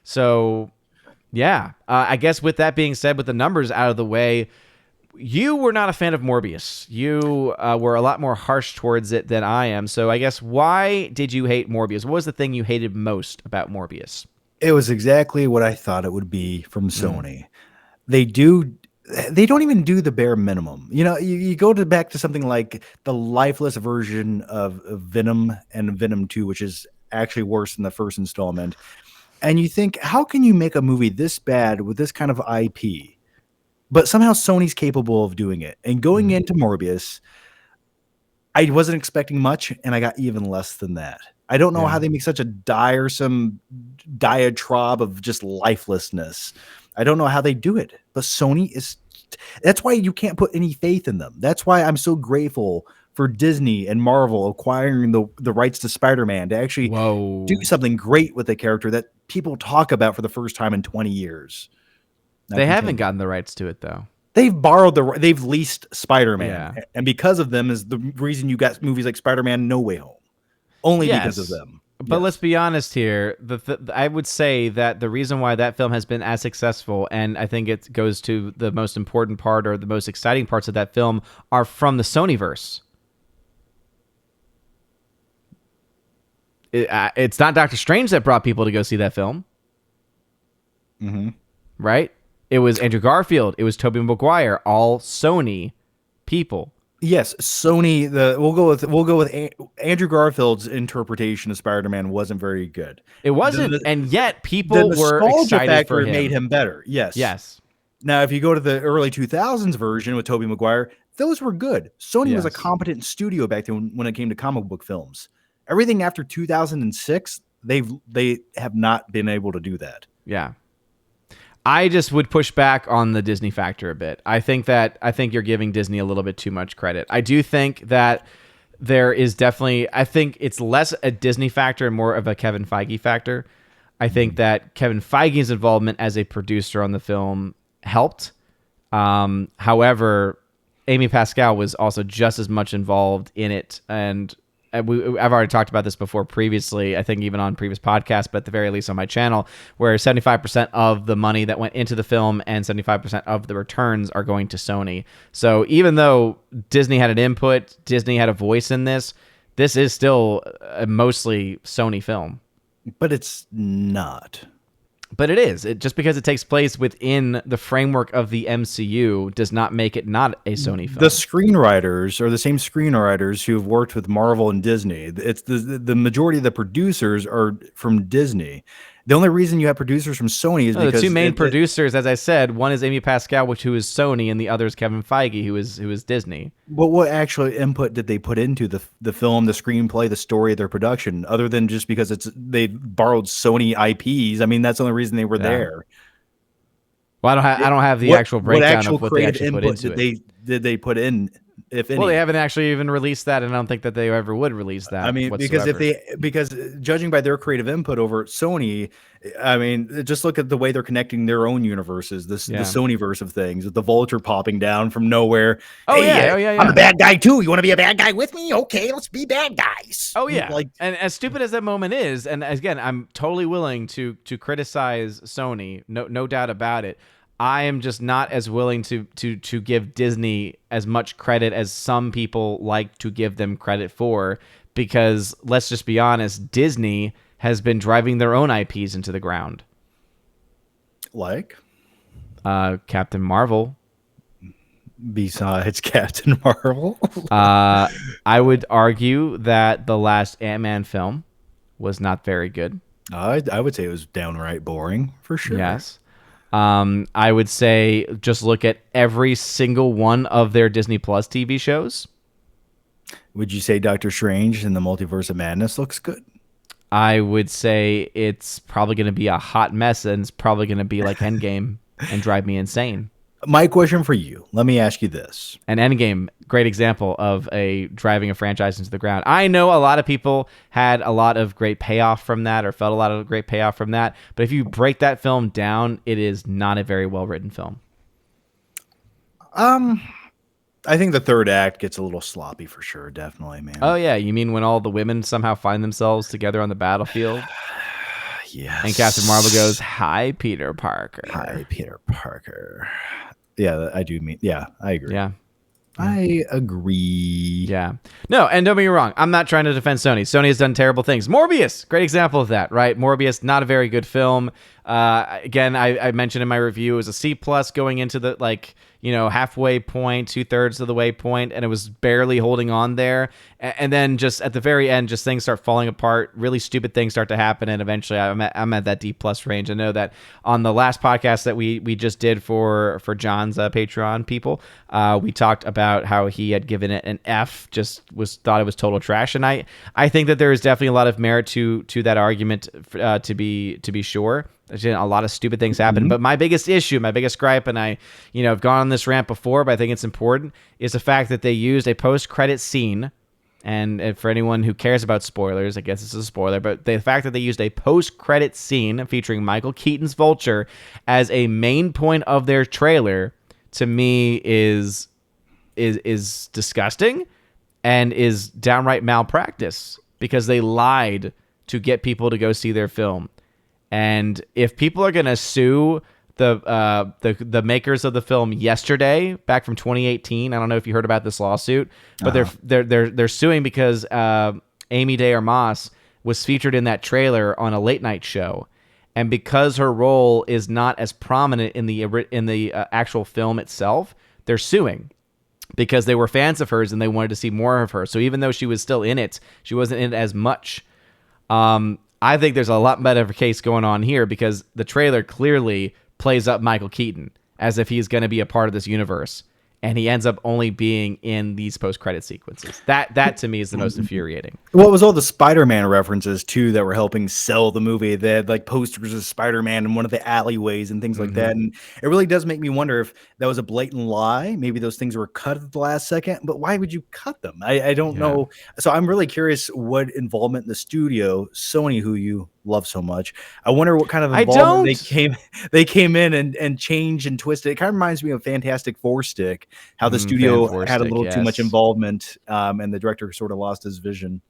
So, yeah, I guess with that being said, with the numbers out of the way, you were not a fan of Morbius. You were a lot more harsh towards it than I am. So I guess why did you hate Morbius? What was the thing you hated most about Morbius? It was exactly what I thought it would be from Sony. They don't even do the bare minimum. You go back to something like the lifeless version of Venom and Venom 2, which is actually worse than the first installment. And you think, how can you make a movie this bad with this kind of IP? But somehow Sony's capable of doing it. And going into Morbius, I wasn't expecting much, and I got even less than that. I don't know how they make such a diatribe of just lifelessness. I don't know how they do it. But Sony that's why you can't put any faith in them. That's why I'm so grateful for Disney and Marvel acquiring the rights to Spider-Man to actually do something great with the character that people talk about for the first time in 20 years. They haven't gotten the rights to it, though. They've leased Spider-Man, and because of them is the reason you got movies like Spider-Man No Way Home. Only because of them. But let's be honest here. I would say that the reason why that film has been as successful, and I think it goes to the most important part or the most exciting parts of that film, are from the Sonyverse. It's not Doctor Strange that brought people to go see that film. Right? It was Andrew Garfield. It was Tobey Maguire. All Sony people. Yes, Sony. We'll go with Andrew Garfield's interpretation of Spider-Man wasn't very good. It wasn't, and yet people were excited for him. Made him better. Yes. Now, if you go to the early 2000s version with Tobey Maguire, those were good. Sony was a competent studio back then when it came to comic book films. Everything after 2006, they have not been able to do that. Yeah. I just would push back on the Disney factor a bit. I think you're giving Disney a little bit too much credit. I do think that there is definitely, I think it's less a Disney factor and more of a Kevin Feige factor. I think that Kevin Feige's involvement as a producer on the film helped. However, Amy Pascal was also just as much involved in it, and I've already talked about this before previously, I think even on previous podcasts, but at the very least on my channel, where 75% of the money that went into the film and 75% of the returns are going to Sony. So even though Disney had an input, Disney had a voice in this, this is still a mostly Sony film. But it's not. But it is. Just because it takes place within the framework of the MCU does not make it not a Sony film. The screenwriters are the same screenwriters who have worked with Marvel and Disney. It's the majority of the producers are from Disney. The only reason you have producers from Sony is because the two main producers, as I said, one is Amy Pascal, who is Sony, and the other is Kevin Feige, who is Disney. But what actual input did they put into the film, the screenplay, the story of their production, other than just because they borrowed Sony IPs? I mean, that's the only reason they were there. Well, I don't have the actual breakdown of what they actually put into it. Did they put in? If any. Well, they haven't actually even released that, and I don't think that they ever would release that. I mean, whatsoever. because judging by their creative input over Sony, I mean, just look at the way they're connecting their own universes, the Sonyverse of things, with the Vulture popping down from nowhere. Yeah. I'm a bad guy too. You want to be a bad guy with me? Okay, let's be bad guys. Oh yeah. And as stupid as that moment is, and again, I'm totally willing to criticize Sony, no doubt about it. I am just not as willing to give Disney as much credit as some people like to give them credit for, because let's just be honest, Disney has been driving their own IPs into the ground. Like? Captain Marvel. Besides Captain Marvel? I would argue that the last Ant-Man film was not very good. I would say it was downright boring, for sure. Yes. I would say just look at every single one of their Disney Plus TV shows. Would you say Doctor Strange and the Multiverse of Madness looks good? I would say it's probably going to be a hot mess, and it's probably going to be like Endgame and drive me insane. My question for you, let me ask you this. And Endgame, great example of driving a franchise into the ground. I know a lot of people had a lot of great payoff from that, or felt a lot of great payoff from that. But if you break that film down, it is not a very well-written film. I think the third act gets a little sloppy for sure, definitely, man. Oh, yeah. You mean when all the women somehow find themselves together on the battlefield? Yes. And Captain Marvel goes, "Hi, Peter Parker." Hi, Peter Parker. Yeah, I do mean. Yeah, I agree. Yeah. I agree. Yeah. No, and don't get me wrong. I'm not trying to defend Sony. Sony has done terrible things. Morbius, great example of that, right? Morbius, not a very good film. Again, I mentioned in my review, it was a C+ going into the, halfway point, 2/3 of the way point, and it was barely holding on there. And then just at the very end, just things start falling apart. Really stupid things start to happen, and eventually I'm at that D+ range. I know that on the last podcast that we just did for John's Patreon people, we talked about how he had given it an F, thought it was total trash. And I think that there is definitely a lot of merit to that argument, to be sure. There's a lot of stupid things happen. But my biggest issue, my biggest gripe, and I've gone on this rant before, but I think it's important, is the fact that they used a post-credit scene. And for anyone who cares about spoilers, I guess it's a spoiler, but the fact that they used a post-credit scene featuring Michael Keaton's Vulture as a main point of their trailer, to me is disgusting and is downright malpractice, because they lied to get people to go see their film. And if people are going to sue the makers of the film Yesterday, back from 2018, I don't know if you heard about this lawsuit, but they're suing because Amy de Armas was featured in that trailer on a late night show, and because her role is not as prominent in the actual film itself, they're suing because they were fans of hers and they wanted to see more of her. So even though she was still in it, she wasn't in it as much. I think there's a lot better case going on here, because the trailer clearly plays up Michael Keaton as if he's going to be a part of this universe, and he ends up only being in these post-credit sequences. That to me is the most infuriating. Well, it was all the Spider-Man references too that were helping sell the movie. They had like posters of Spider-Man in one of the alleyways and things like that. And it really does make me wonder if that was a blatant lie. Maybe those things were cut at the last second, but why would you cut them? I don't know. So I'm really curious what involvement in the studio, Sony, who you love so much, I wonder what kind of involvement they came in and changed and twisted. It kind of reminds me of Fantastic Four stick, how the studio had a little too much involvement, and the director sort of lost his vision.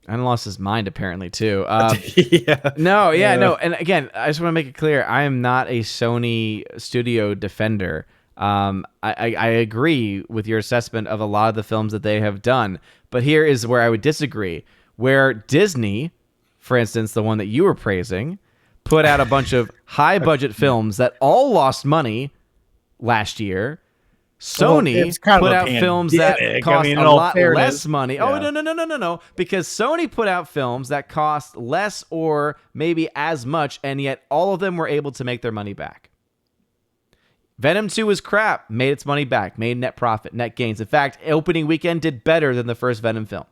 And lost his mind, apparently, too. Yeah. No. And again, I just want to make it clear, I am not a Sony studio defender. I agree with your assessment of a lot of the films that they have done. But here is where I would disagree. Where Disney, for instance, the one that you were praising, put out a bunch of high-budget films that all lost money last year. Sony put out films that cost a lot less money. Yeah. Oh, no. Because Sony put out films that cost less or maybe as much, and yet all of them were able to make their money back. Venom 2 was crap, made its money back, made net profit, net gains. In fact, opening weekend did better than the first Venom film.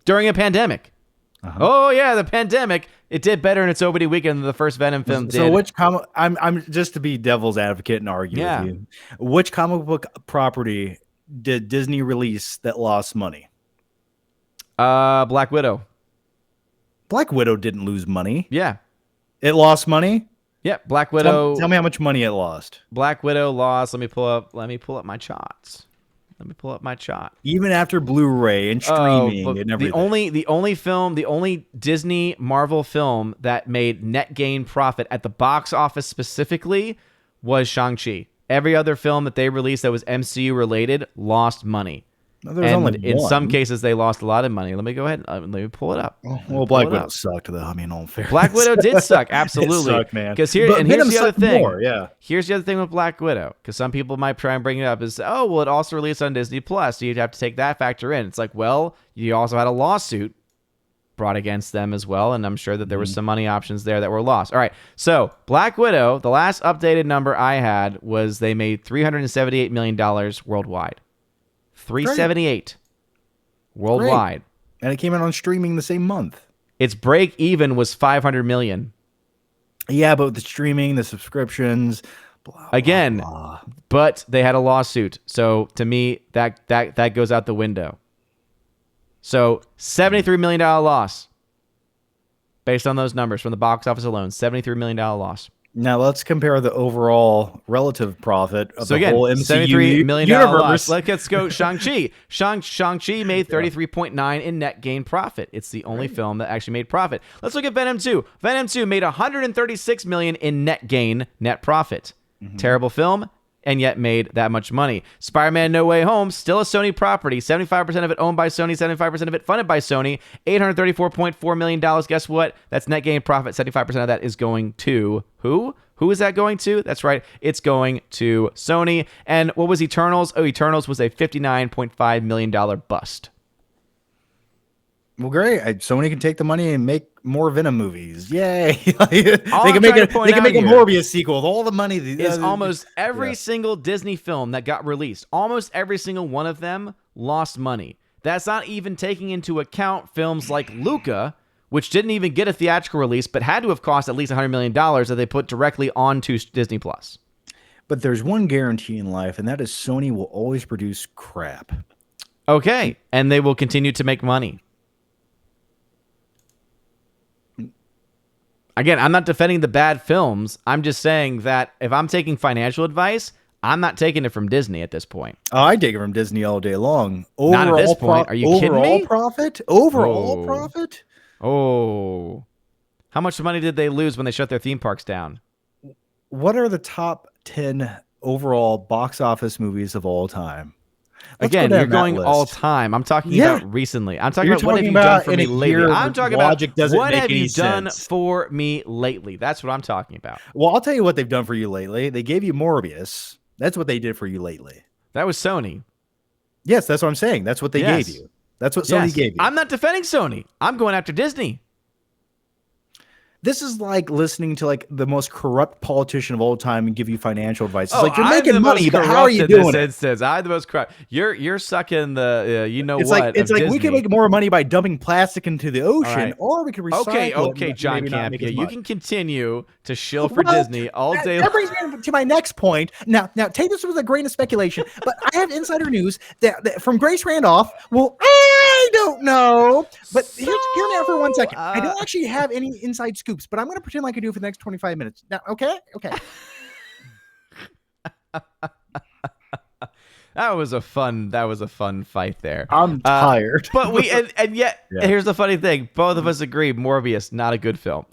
During a pandemic. Oh yeah, the pandemic. It did better in its opening weekend than the first Venom film did. So which I'm just to be devil's advocate and argue with you. Which comic book property did Disney release that lost money? Black Widow. Black Widow didn't lose money. Yeah. It lost money? Yeah, Black Widow. Tell me how much money it lost. Black Widow lost. Let me pull up my charts. Even after Blu-ray and streaming and everything. The only Disney Marvel film that made net gain profit at the box office specifically was Shang-Chi. Every other film that they released that was MCU related lost money. No, in some cases, they lost a lot of money. Let me go ahead. Let me pull it up. Well, Black Widow sucked, though. I mean, all fairness. Black Widow did suck. Absolutely. It sucked, man. Here's the other thing. Yeah. Here's the other thing with Black Widow, because some people might try and bring it up is, it also released on Disney Plus, so you'd have to take that factor in. It's like, well, you also had a lawsuit brought against them as well, and I'm sure that there were some money options there that were lost. All right, so Black Widow, the last updated number I had was they made $378 million worldwide. 378 worldwide. Great. And it came out on streaming the same month. Its break even was 500 million. Yeah, but with the streaming, the subscriptions, blah, again, blah, blah. But they had a lawsuit. So to me, that goes out the window. So $73 million loss based on those numbers from the box office alone. $73 million loss. Now let's compare the overall relative profit of So the whole again, MCU $73 million universe. loss. Let's go Shang-Chi. Shang-Chi made 33.9 in net gain profit. It's the only film that actually made profit. Let's look at Venom 2. Venom 2 made 136 million in net gain, net profit. Terrible film, and yet made that much money. Spider-Man No Way Home, still a Sony property. 75% of it owned by Sony, 75% of it funded by Sony. $834.4 million. Guess what? That's net gain profit. 75% of that is going to who? Who is that going to? That's right. It's going to Sony. And what was Eternals? Oh, Eternals was a $59.5 million bust. Well, great. Sony can take the money and make more Venom movies. Yay! They can make a Morbius sequel with all the money. Is almost every single Disney film that got released, almost every single one of them lost money. That's not even taking into account films like Luca, which didn't even get a theatrical release, but had to have cost at least $100 million that they put directly onto Disney+. But there's one guarantee in life, and that is Sony will always produce crap. Okay, and they will continue to make money. Again, I'm not defending the bad films. I'm just saying that if I'm taking financial advice, I'm not taking it from Disney at this point. Oh, I take it from Disney all day long. Not at this point. Are you kidding me? Overall profit? Oh. How much money did they lose when they shut their theme parks down? What are the top 10 overall box office movies of all time? Again, you're going all time. I'm talking about recently. I'm talking about what have you done for me lately. I'm talking about what have you done for me lately. That's what I'm talking about. Well, I'll tell you what they've done for you lately. They gave you Morbius. That's what they did for you lately. That was Sony. Yes, that's what I'm saying. That's what they gave you. That's what Sony gave you. I'm not defending Sony. I'm going after Disney. This is like listening to like the most corrupt politician of all time and give you financial advice. It's like, you're making money, but how are you doing it? I'm the most corrupt. You're sucking the It's like we can make more money by dumping plastic into the ocean, or we can recycle. Okay, John Campia, you can continue to shill for Disney all day. That brings me to my next point. Now take this with a grain of speculation, but I have insider news that from Grace Randolph. Well, I don't know, but hear me out for 1 second. I don't actually have any inside scoop. But I'm going to pretend like I do for the next 25 minutes. Now, okay? That was a fun fight there. I'm tired. But yet here's the funny thing. Both of us agree Morbius, not a good film.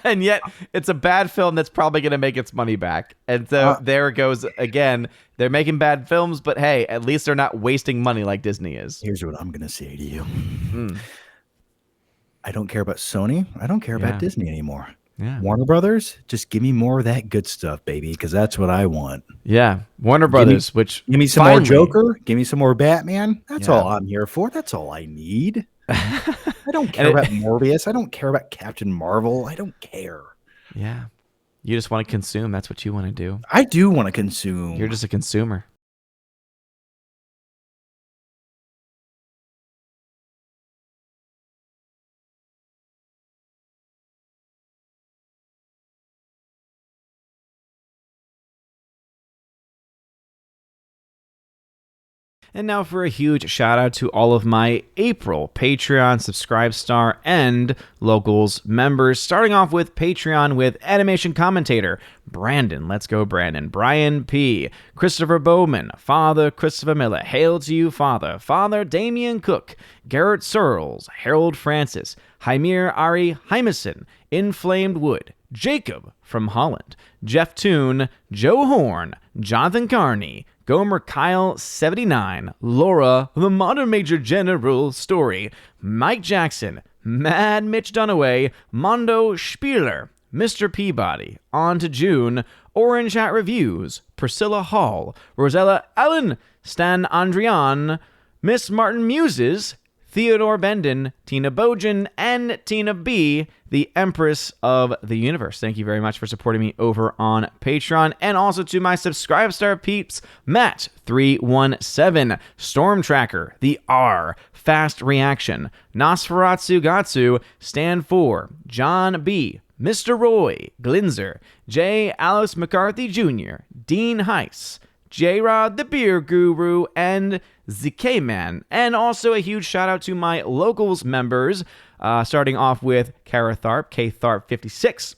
And yet it's a bad film that's probably going to make its money back. And so there it goes again. They're making bad films, but hey, at least they're not wasting money like Disney is. Here's what I'm going to say to you. I don't care about Sony. I don't care about Disney anymore. Yeah. Warner Brothers, just give me more of that good stuff, baby, because that's what I want. Yeah, Warner Brothers, give me some more Joker, give me some more Batman. That's all I'm here for. That's all I need. I don't care about Morbius. I don't care about Captain Marvel. I don't care. Yeah, you just want to consume. That's what you want to do. I do want to consume. You're just a consumer. And now for a huge shout out to all of my April Patreon, Subscribe Star, and Locals members. Starting off with Patreon with Animation Commentator, Brandon, let's go Brandon, Brian P., Christopher Bowman, Father Christopher Miller, Hail to you, Father, Father Damian Cook, Garrett Searles, Harold Francis, Hymir Ari Hymeson, Inflamed Wood, Jacob from Holland, Jeff Toon, Joe Horn, Jonathan Carney, Gomer Kyle 79, Laura, the Modern Major General Story, Mike Jackson, Mad Mitch Dunaway, Mondo Spieler, Mr. Peabody, On to June, Orange Hat Reviews, Priscilla Hall, Rosella Allen, Stan Andrian, Miss Martin Muses, Theodore Bendon, Tina Bojan, and Tina B., the Empress of the Universe. Thank you very much for supporting me over on Patreon. And also to my Subscribe Star peeps, Matt317, Storm Tracker, The R, Fast Reaction, Nosferatu Gatsu, Stand 4, John B., Mr. Roy, Glinzer, J. Alice McCarthy Jr., Dean Heiss, J-Rod the Beer Guru, and ZK-Man. And also a huge shout out to my Locals members, starting off with Kara Tharp, K Tharp 56,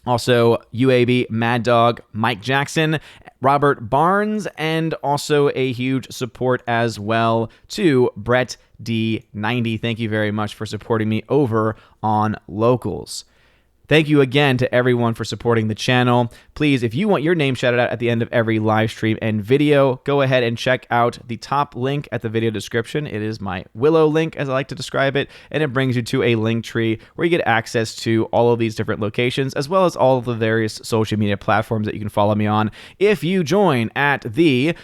Also, UAB, Mad Dog, Mike Jackson, Robert Barnes, and also a huge support as well to Brett D90. Thank you very much for supporting me over on Locals. Thank you again to everyone for supporting the channel. Please, if you want your name shouted out at the end of every live stream and video, go ahead and check out the top link at the video description. It is my Willow link, as I like to describe it, and it brings you to a link tree where you get access to all of these different locations, as well as all of the various social media platforms that you can follow me on. If you join at the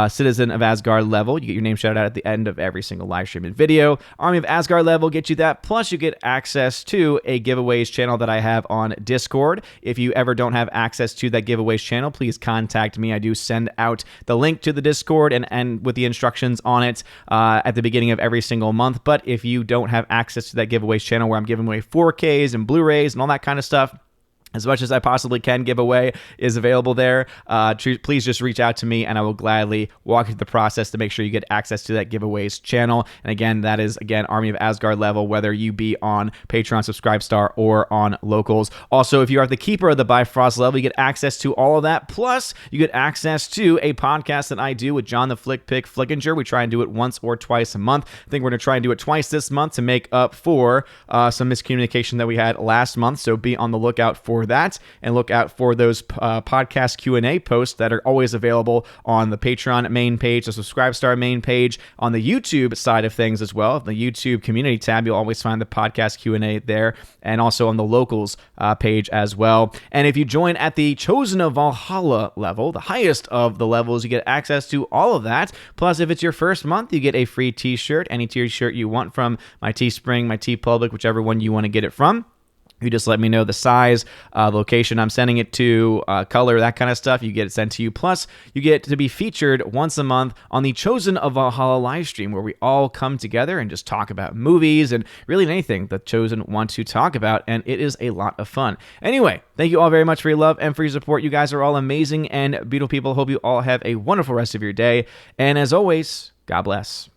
Citizen of Asgard level, you get your name shouted out at the end of every single live stream and video. Army of Asgard level gets you that, plus you get access to a giveaways channel that I have on Discord. If you ever don't have access to that giveaways channel, please contact me. I do send out the link to the Discord and with the instructions on it at the beginning of every single month. But if you don't have access to that giveaways channel where I'm giving away 4Ks and Blu-rays and all that kind of stuff, as much as I possibly can give away is available there. Please just reach out to me and I will gladly walk you through the process to make sure you get access to that giveaways channel. And again, that is, Army of Asgard level, whether you be on Patreon, Subscribestar, or on Locals. Also, if you are the keeper of the Bifrost level, you get access to all of that. Plus, you get access to a podcast that I do with John the Flick Pick Flickinger. We try and do it once or twice a month. I think we're going to try and do it twice this month to make up for some miscommunication that we had last month. So be on the lookout for that, and look out for those podcast Q&A posts that are always available on the Patreon main page, the Subscribestar main page, on the YouTube side of things as well. The YouTube community tab, you'll always find the podcast Q&A there, and also on the Locals page as well. And if you join at the Chosen of Valhalla level, the highest of the levels, you get access to all of that. Plus, if it's your first month, you get a free t-shirt, any t-shirt you want from my Teespring, my TeePublic, whichever one you want to get it from. You just let me know the size, location I'm sending it to, color, that kind of stuff. You get it sent to you. Plus, you get to be featured once a month on the Chosen of Valhalla live stream, where we all come together and just talk about movies and really anything the Chosen want to talk about, and it is a lot of fun. Anyway, thank you all very much for your love and for your support. You guys are all amazing and beautiful people. Hope you all have a wonderful rest of your day. And as always, God bless.